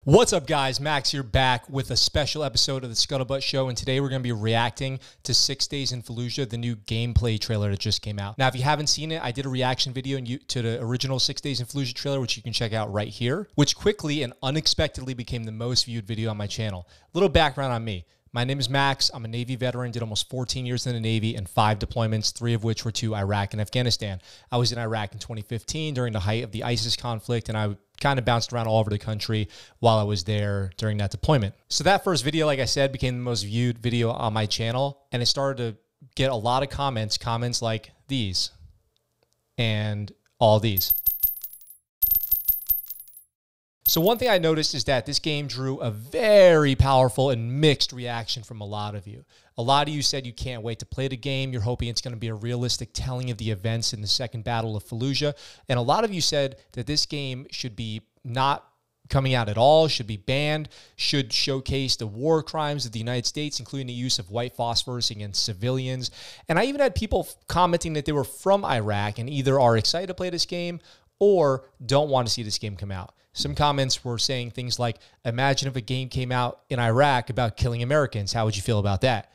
What's up, guys? Max here, back with a special episode of the ScuttleButt Show, and today we're going to be reacting to 6 Days in Fallujah, the new gameplay trailer that just came out. Now, if you haven't seen it, I did a reaction video to the original 6 Days in Fallujah trailer, which you can check out right here, which quickly and unexpectedly became the most viewed video on my channel. A little background on me. My name is Max. I'm a Navy veteran, did almost 14 years in the Navy and 5 deployments, 3 of which were to Iraq and Afghanistan. I was in Iraq in 2015 during the height of the ISIS conflict, and I kind of bounced around all over the country while I was there during that deployment. So that first video, like I said, became the most viewed video on my channel, and it started to get a lot of comments like these and all these. So one thing I noticed is that this game drew a very powerful and mixed reaction from a lot of you. A lot of you said you can't wait to play the game. You're hoping it's going to be a realistic telling of the events in the second Battle of Fallujah. And a lot of you said that this game should be not coming out at all, should be banned, should showcase the war crimes of the United States, including the use of white phosphorus against civilians. And I even had people commenting that they were from Iraq and either are excited to play this game or don't want to see this game come out. Some comments were saying things like, imagine if a game came out in Iraq about killing Americans. How would you feel about that?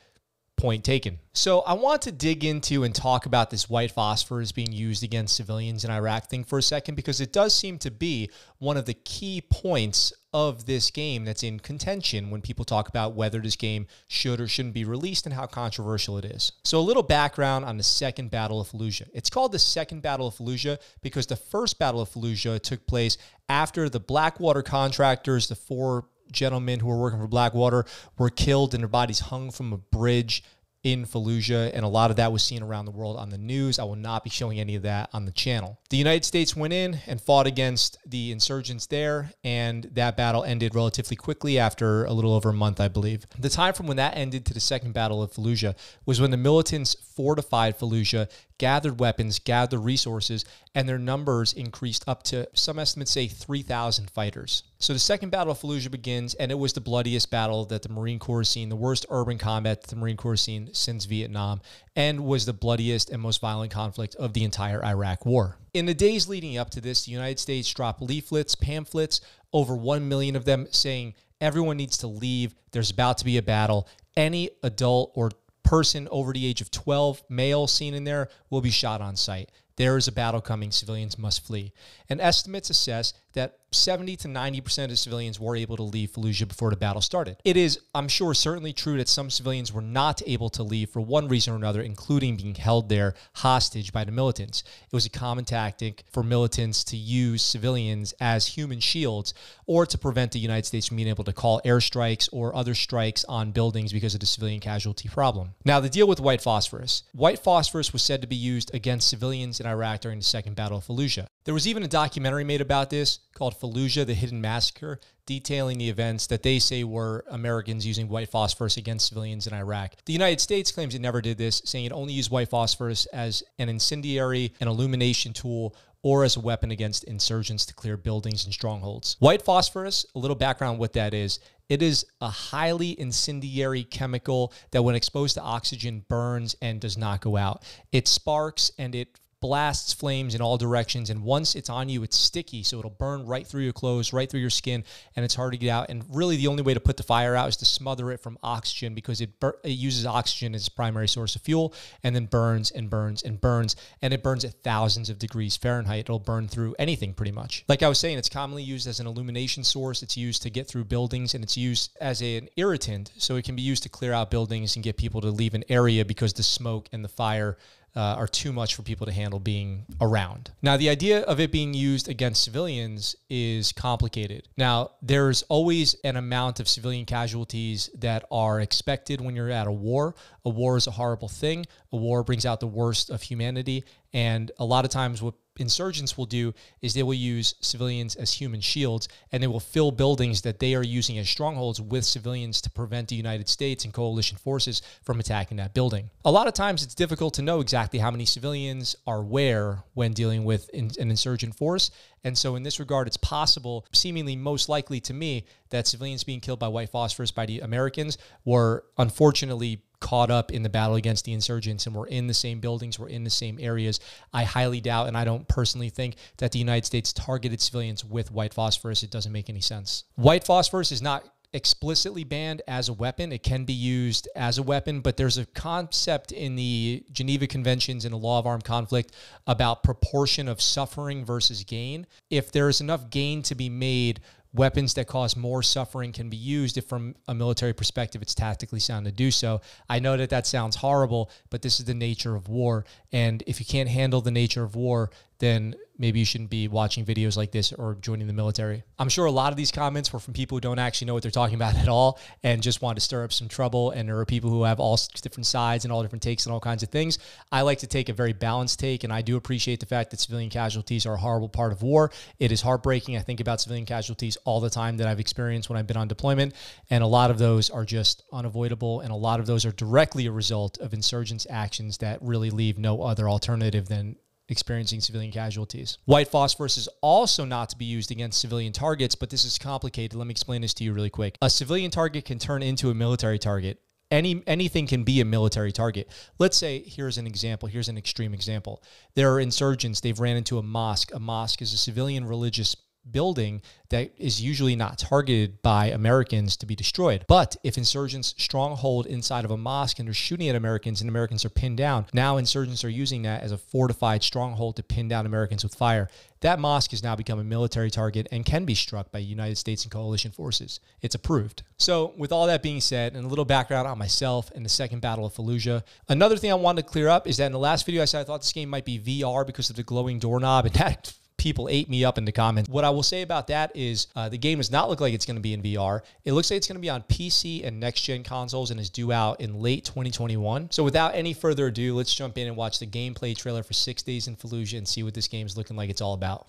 Point taken. So I want to dig into and talk about this white phosphorus being used against civilians in Iraq thing for a second, because it does seem to be one of the key points of this game that's in contention when people talk about whether this game should or shouldn't be released and how controversial it is. So a little background on the second Battle of Fallujah. It's called the second Battle of Fallujah because the first Battle of Fallujah took place after the Blackwater contractors, the 4 gentlemen who were working for Blackwater, were killed and their bodies hung from a bridge in Fallujah, and a lot of that was seen around the world on the news. I will not be showing any of that on the channel. The United States went in and fought against the insurgents there, and that battle ended relatively quickly after a little over a month, I believe. The time from when that ended to the second Battle of Fallujah was when the militants fortified Fallujah, gathered weapons, gathered resources, and their numbers increased up to, some estimates say, 3,000 fighters. So the second Battle of Fallujah begins, and it was the bloodiest battle that the Marine Corps has seen, the worst urban combat that the Marine Corps has seen since Vietnam, and was the bloodiest and most violent conflict of the entire Iraq War. In the days leading up to this, the United States dropped leaflets, pamphlets, over 1 million of them, saying everyone needs to leave, there's about to be a battle, any adult or person over the age of 12, male seen in there, will be shot on sight. There is a battle coming. Civilians must flee. And estimates assess that 70 to 90% of civilians were able to leave Fallujah before the battle started. It is, I'm sure, certainly true that some civilians were not able to leave for one reason or another, including being held there hostage by the militants. It was a common tactic for militants to use civilians as human shields or to prevent the United States from being able to call airstrikes or other strikes on buildings because of the civilian casualty problem. Now, the deal with white phosphorus. White phosphorus was said to be used against civilians in Iraq during the second Battle of Fallujah. There was even a documentary made about this called Fallujah, the Hidden Massacre, detailing the events that they say were Americans using white phosphorus against civilians in Iraq. The United States claims it never did this, saying it only used white phosphorus as an incendiary, an illumination tool, or as a weapon against insurgents to clear buildings and strongholds. White phosphorus, a little background on what that is. It is a highly incendiary chemical that when exposed to oxygen burns and does not go out. It sparks and it blasts flames in all directions, and once it's on you, it's sticky, so it'll burn right through your clothes, right through your skin, and it's hard to get out. And really the only way to put the fire out is to smother it from oxygen, because it uses oxygen as its primary source of fuel, and then burns and burns and burns, and it burns at thousands of degrees Fahrenheit. It'll burn through anything pretty much. Like I was saying, it's commonly used as an illumination source. It's used to get through buildings, and it's used as an irritant, so it can be used to clear out buildings and get people to leave an area because the smoke and the fire are too much for people to handle being around. Now, the idea of it being used against civilians is complicated. Now, there's always an amount of civilian casualties that are expected when you're at a war. A war is a horrible thing. A war brings out the worst of humanity. And a lot of times what insurgents will do is they will use civilians as human shields, and they will fill buildings that they are using as strongholds with civilians to prevent the United States and coalition forces from attacking that building. A lot of times it's difficult to know exactly how many civilians are where when dealing with an insurgent force. And so in this regard, it's possible, seemingly most likely to me, that civilians being killed by white phosphorus by the Americans were unfortunately caught up in the battle against the insurgents and we're in the same buildings, we're in the same areas. I highly doubt, and I don't personally think, that the United States targeted civilians with white phosphorus. It doesn't make any sense. White phosphorus is not explicitly banned as a weapon. It can be used as a weapon, but there's a concept in the Geneva Conventions and the law of armed conflict about proportion of suffering versus gain. If there's enough gain to be made, weapons that cause more suffering can be used if from a military perspective it's tactically sound to do so. I know that that sounds horrible, but this is the nature of war. And if you can't handle the nature of war, then maybe you shouldn't be watching videos like this or joining the military. I'm sure a lot of these comments were from people who don't actually know what they're talking about at all and just want to stir up some trouble. And there are people who have all different sides and all different takes and all kinds of things. I like to take a very balanced take, and I do appreciate the fact that civilian casualties are a horrible part of war. It is heartbreaking. I think about civilian casualties all the time that I've experienced when I've been on deployment, and a lot of those are just unavoidable, and a lot of those are directly a result of insurgents' actions that really leave no other alternative than experiencing civilian casualties. White phosphorus is also not to be used against civilian targets, but this is complicated. Let me explain this to you really quick. A civilian target can turn into a military target. Anything can be a military target. Let's say, here's an example. Here's an extreme example. There are insurgents. They've ran into a mosque. A mosque is a civilian religious building that is usually not targeted by Americans to be destroyed. But if insurgents stronghold inside of a mosque and they're shooting at Americans and Americans are pinned down, now insurgents are using that as a fortified stronghold to pin down Americans with fire. That mosque has now become a military target and can be struck by United States and coalition forces. It's approved. So with all that being said, and a little background on myself and the second Battle of Fallujah, another thing I wanted to clear up is that in the last video I said I thought this game might be VR because of the glowing doorknob, and that people ate me up in the comments. What I will say about that is the game does not look like it's going to be in VR. It looks like it's going to be on PC and next-gen consoles and is due out in late 2021. So without any further ado, let's jump in and watch the gameplay trailer for 6 Days in Fallujah and see what this game is looking like it's all about.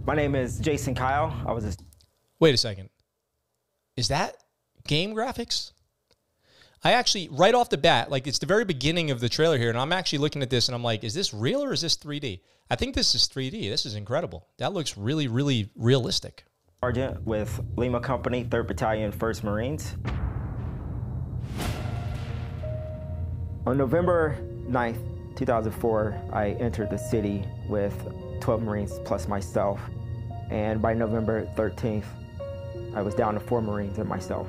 My name is Jason Kyle. Wait a second. Is that game graphics? I actually, right off the bat, like it's the very beginning of the trailer here, and I'm actually looking at this and I'm like, is this real or is this 3D? I think this is 3D. This is incredible. That looks really, really realistic. Sergeant with Lima Company, 3rd Battalion, 1st Marines. On November 9th, 2004, I entered the city with 12 Marines plus myself. And by November 13th, I was down to 4 Marines and myself.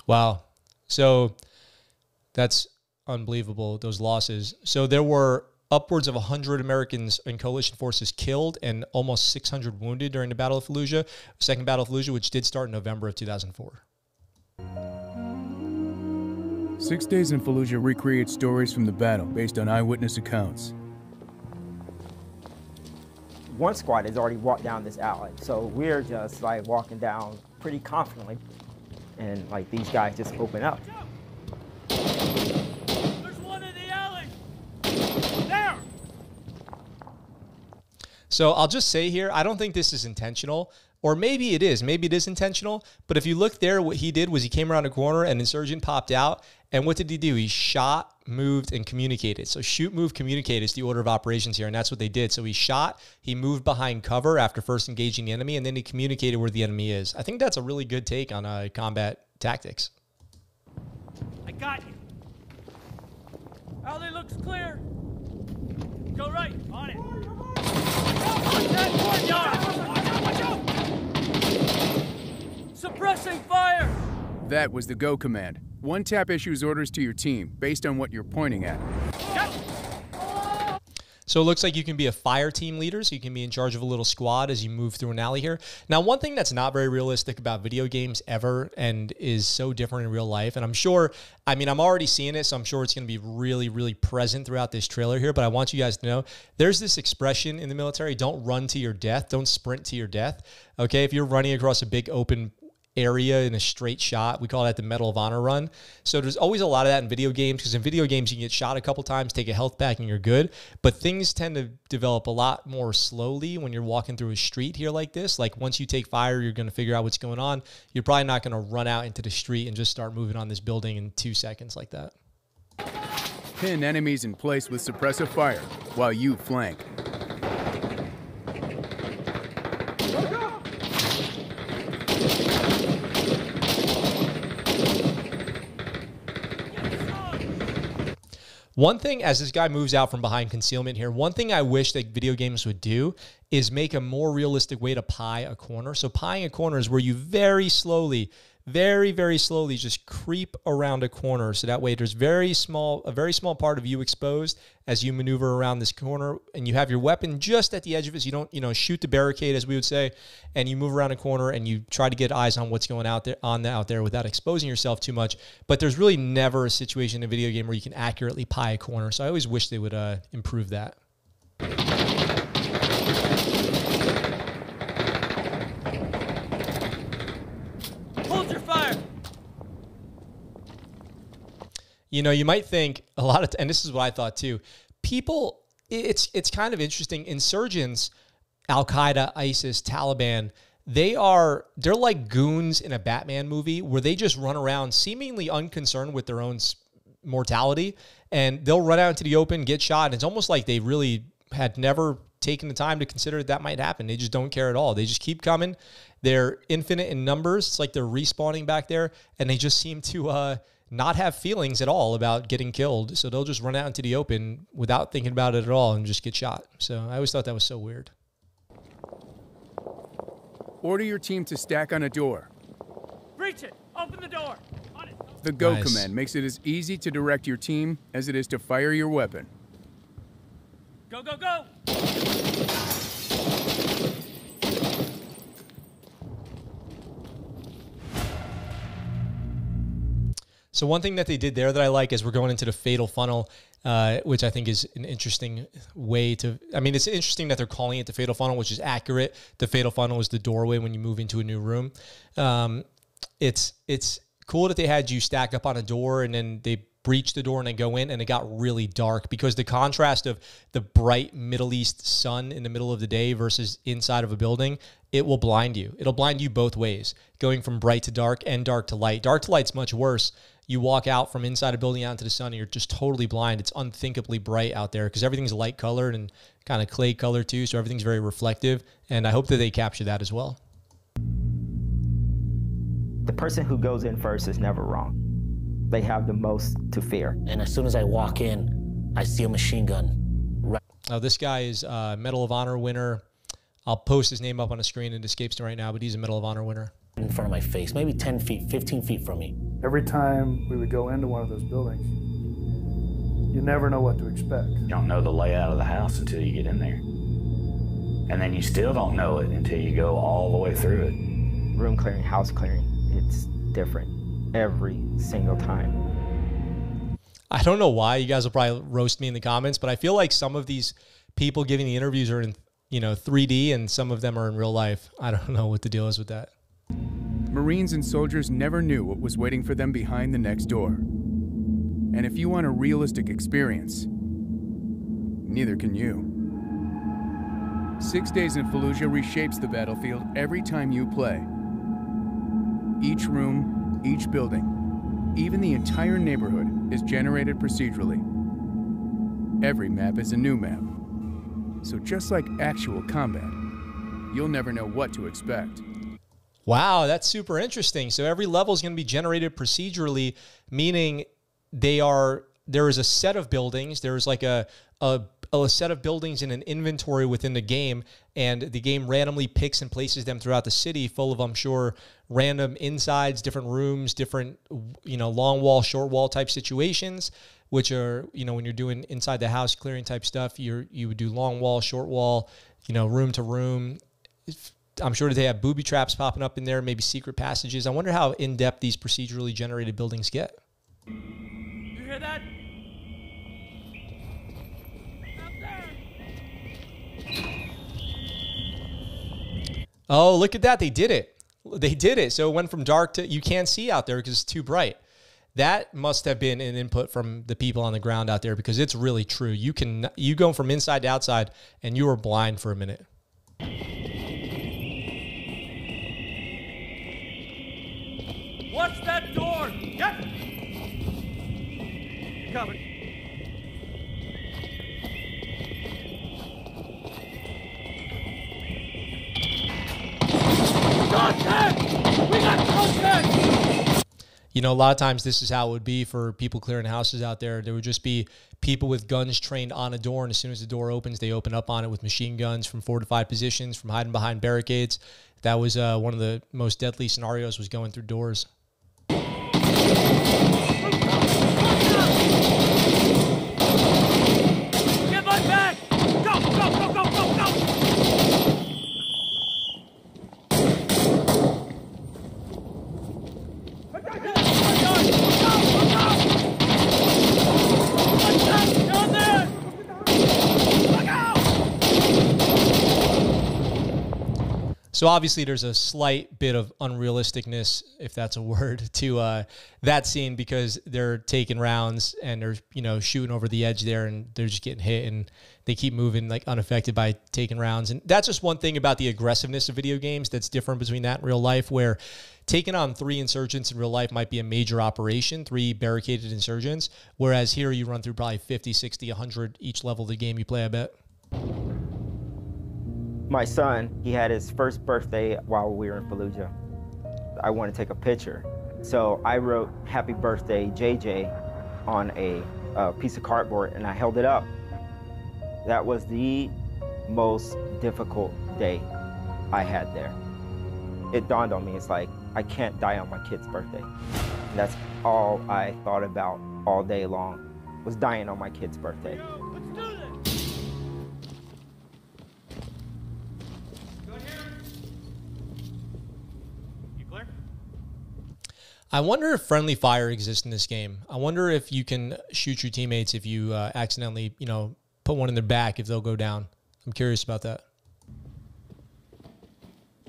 Wow. So that's unbelievable, those losses. So there were upwards of 100 Americans and coalition forces killed and almost 600 wounded during the Battle of Fallujah, second Battle of Fallujah, which did start in November of 2004. 6 Days in Fallujah recreates stories from the battle based on eyewitness accounts. One squad has already walked down this alley, so we're just like walking down pretty confidently, and like these guys just open up. There's one in the alley! There! So I'll just say here, I don't think this is intentional, or maybe it is. Maybe it is intentional, but if you look there, what he did was he came around a corner and an insurgent popped out, and what did he do? He shot, moved, and communicated. So shoot, move, communicate is the order of operations here, and that's what they did. So he shot, he moved behind cover after first engaging the enemy, and then he communicated where the enemy is. I think that's a really good take on combat tactics. I got you. Alley looks clear. Go right. On it. Watch out! Suppressing fire! That was the go command. One tap issues orders to your team based on what you're pointing at. So it looks like you can be a fire team leader, so you can be in charge of a little squad as you move through an alley here. Now, one thing that's not very realistic about video games ever and is so different in real life, and I'm sure, I mean, I'm already seeing it, so I'm sure it's going to be really, really present throughout this trailer here, but I want you guys to know, there's this expression in the military, don't run to your death, don't sprint to your death, okay? If you're running across a big open area in a straight shot, we call that the Medal of Honor run. So there's always a lot of that in video games, because in video games you can get shot a couple times, take a health pack, and you're good. But things tend to develop a lot more slowly when you're walking through a street here like this. Like once you take fire, you're going to figure out what's going on. You're probably not going to run out into the street and just start moving on this building in 2 seconds like that. Pin enemies in place with suppressive fire while you flank. One thing, as this guy moves out from behind concealment here, one thing I wish that video games would do is make a more realistic way to pie a corner. So pieing a corner is where you very slowly, very, very slowly just creep around a corner. So that way there's a very small part of you exposed as you maneuver around this corner, and you have your weapon just at the edge of it. So you don't, you know, shoot the barricade, as we would say, and you move around a corner and you try to get eyes on what's going out there without exposing yourself too much. But there's really never a situation in a video game where you can accurately pie a corner. So I always wish they would improve that. You know, you might think a lot of, and this is what I thought too, people, it's kind of interesting. Insurgents, Al-Qaeda, ISIS, Taliban, they're like goons in a Batman movie where they just run around seemingly unconcerned with their own mortality, and they'll run out into the open, get shot, and it's almost like they really had never taken the time to consider that might happen. They just don't care at all. They just keep coming. They're infinite in numbers. It's like they're respawning back there, and they just seem to not have feelings at all about getting killed. So they'll just run out into the open without thinking about it at all and just get shot. So I always thought that was so weird. Order your team to stack on a door. Breach it! Open the door! On it! The go Nice. command makes it as easy to direct your team as it is to fire your weapon. Go, go, go! So one thing that they did there that I like is we're going into the fatal funnel, which I think is an interesting way to, I mean, it's interesting that they're calling it the fatal funnel, which is accurate. The fatal funnel is the doorway when you move into a new room. It's cool that they had you stack up on a door and then they breach the door and then go in, and it got really dark because the contrast of the bright Middle East sun in the middle of the day versus inside of a building, it will blind you. It'll blind you both ways, going from bright to dark and dark to light. Dark to light's much worse. You walk out from inside a building out into the sun and you're just totally blind. It's unthinkably bright out there because everything's light colored and kind of clay colored too, so everything's very reflective, and I hope that they capture that as well. The person who goes in first is never wrong. They have the most to fear. And as soon as I walk in, I see a machine gun. Oh, this guy is a Medal of Honor winner. I'll post his name up on the screen. It escapes me right now, but he's a Medal of Honor winner. In front of my face, maybe 10 feet, 15 feet from me. Every time we would go into one of those buildings, you never know what to expect. You don't know the layout of the house until you get in there. And then you still don't know it until you go all the way through it. Room clearing, house clearing, it's different every single time. I don't know why. You guys will probably roast me in the comments, but I feel like some of these people giving the interviews are in, 3D and some of them are in real life. I don't know what the deal is with that. Marines and soldiers never knew what was waiting for them behind the next door. And if you want a realistic experience, neither can you. 6 Days in Fallujah reshapes the battlefield every time you play. Each room, each building, even the entire neighborhood is generated procedurally. Every map is a new map. So just like actual combat, you'll never know what to expect. Wow, that's super interesting. So every level is going to be generated procedurally, meaning there is a set of buildings. There's like a set of buildings in an inventory within the game, and the game randomly picks and places them throughout the city, full of, I'm sure, random insides, different rooms, different, long wall, short wall type situations, which are, when you're doing inside the house clearing type stuff, you would do long wall, short wall, room to room. I'm sure that they have booby traps popping up in there, maybe secret passages. I wonder how in-depth these procedurally generated buildings get. You hear that? Out there! Oh, look at that. They did it. They did it. So it went from dark to, you can't see out there because it's too bright. That must have been an input from the people on the ground out there because it's really true. You go from inside to outside and you are blind for a minute. Watch that door! Yep! You're covered. Contact! We got contact! You know, a lot of times this is how it would be for people clearing houses out there. There would just be people with guns trained on a door, and as soon as the door opens, they open up on it with machine guns from fortified positions, from hiding behind barricades. That was one of the most deadly scenarios, was going through doors. Get my back! Go, go, go, go, go, go! So obviously there's a slight bit of unrealisticness, if that's a word, to that scene, because they're taking rounds and they're, you know, shooting over the edge there, and they're just getting hit and they keep moving like unaffected by taking rounds. And that's just one thing about the aggressiveness of video games that's different between that and real life, where taking on 3 insurgents in real life might be a major operation, 3 barricaded insurgents, whereas here you run through probably 50, 60, 100 each level of the game you play, I bet. My son, he had his first birthday while we were in Fallujah. I wanted to take a picture. So I wrote "Happy Birthday, JJ" on a piece of cardboard, and I held it up. That was the most difficult day I had there. It dawned on me, it's like, I can't die on my kid's birthday. And that's all I thought about all day long, was dying on my kid's birthday. Let's do this! Go here. You clear? I wonder if friendly fire exists in this game. I wonder if you can shoot your teammates if you accidentally, you know, put one in their back, if they'll go down. I'm curious about that.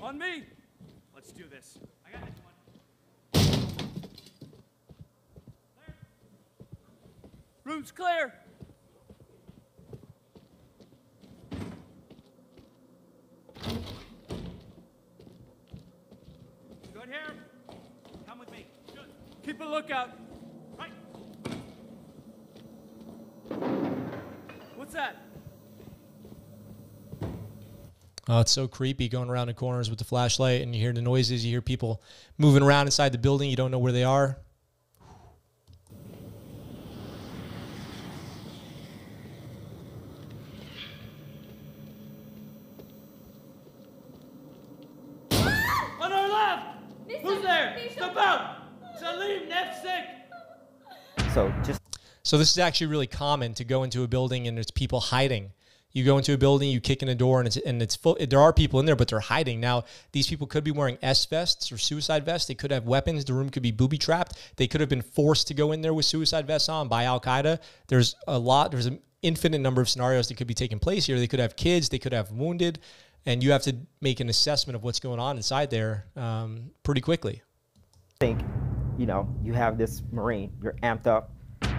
On me! Let's do this. I got this one. Clear. Room's clear. Good here. Come with me. Good. Keep a lookout. Right. What's that? Oh, it's so creepy going around the corners with the flashlight, and you hear the noises, you hear people moving around inside the building, you don't know where they are. On our left! Who's there? Step out! Salim, Nefsik! So this is actually really common, to go into a building and there's people hiding. You go into a building, you kick in a door, and it's full. There are people in there, but they're hiding. Now, these people could be wearing S-vests or suicide vests. They could have weapons. The room could be booby-trapped. They could have been forced to go in there with suicide vests on by Al-Qaeda. There's an infinite number of scenarios that could be taking place here. They could have kids. They could have wounded. And you have to make an assessment of what's going on inside there pretty quickly. Think, you know, you have this Marine, you're amped up,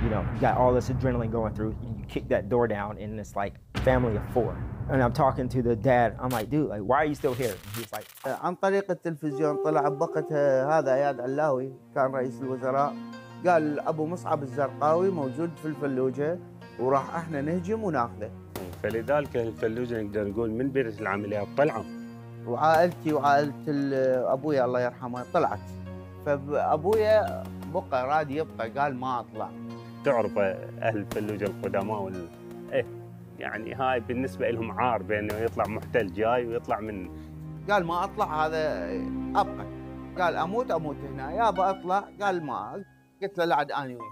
you know, you got all this adrenaline going through, you kick that door down, and it's like family of 4. And I'm talking to the dad, I'm like, dude, like, why are you still here? And he's like, عن طريق التلفزيون طلع بوقتها هذا اياد علاوي كان رئيس الوزراء قال ابو مصعب الزرقاوي موجود في الفلوجه وراح احنا نهجم وناخذه. فلذلك الفلوجه نقدر نقول من بدايه العمليات طلعوا. وعائلتي وعائله ابويا الله يرحمه طلعت. فابويا بقى راد يبقى قال ما اطلع. تعرف اهل الفلوجه القدماء يعني هاي بالنسبه لهم عار بانه يطلع محتل جاي ويطلع من. قال ما اطلع هذا ابقى. قال اموت هنا يابا اطلع قال ما قلت له لا عاد اني وين.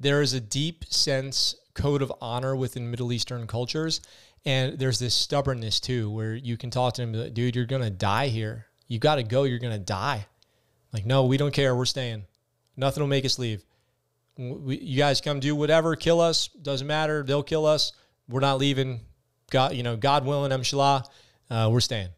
There is a deep sense, code of honor within Middle Eastern cultures, and there's this stubbornness too, where you can talk to them, like, dude, you're gonna die here. You got to go. You're gonna die. Like, no, we don't care. We're staying. Nothing will make us leave. You guys come do whatever, kill us, doesn't matter. They'll kill us. We're not leaving. God, you know, God willing, inshallah, we're staying.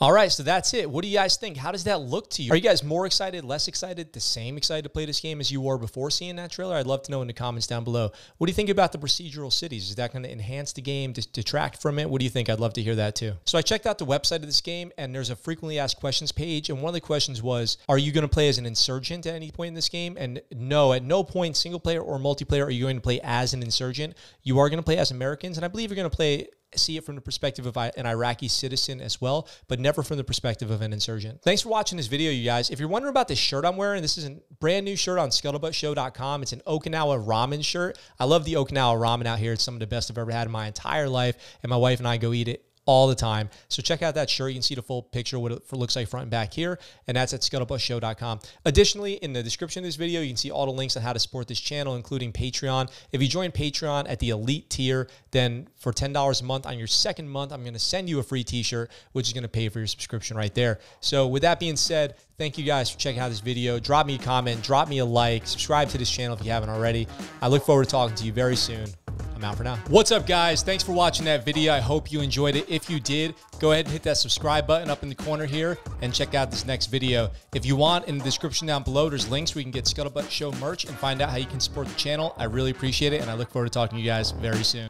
All right, so that's it. What do you guys think? How does that look to you? Are you guys more excited, less excited, the same excited to play this game as you were before seeing that trailer? I'd love to know in the comments down below. What do you think about the procedural cities? Is that going to enhance the game, detract from it? What do you think? I'd love to hear that too. So I checked out the website of this game, and there's a frequently asked questions page, and one of the questions was, are you going to play as an insurgent at any point in this game? And no, at no point, single player or multiplayer, are you going to play as an insurgent. You are going to play as Americans, and I believe you're going to see it from the perspective of an Iraqi citizen as well, but never from the perspective of an insurgent. Thanks for watching this video, you guys. If you're wondering about this shirt I'm wearing, this is a brand new shirt on ScuttleButtShow.com. It's an Okinawa ramen shirt. I love the Okinawa ramen out here. It's some of the best I've ever had in my entire life, and my wife and I go eat it all the time. So check out that shirt. You can see the full picture of what it looks like front and back here, and that's at ScuttleButtShow.com. Additionally, in the description of this video, you can see all the links on how to support this channel, including Patreon. If you join Patreon at the elite tier, then for $10 a month on your second month, I'm going to send you a free t-shirt, which is going to pay for your subscription right there. So with that being said, thank you guys for checking out this video. Drop me a comment, drop me a like, subscribe to this channel if you haven't already. I look forward to talking to you very soon. I'm out for now. What's up, guys? Thanks for watching that video. I hope you enjoyed it. If you did, go ahead and hit that subscribe button up in the corner here and check out this next video. If you want, in the description down below, there's links where you can get ScuttleButt Show merch and find out how you can support the channel. I really appreciate it, and I look forward to talking to you guys very soon.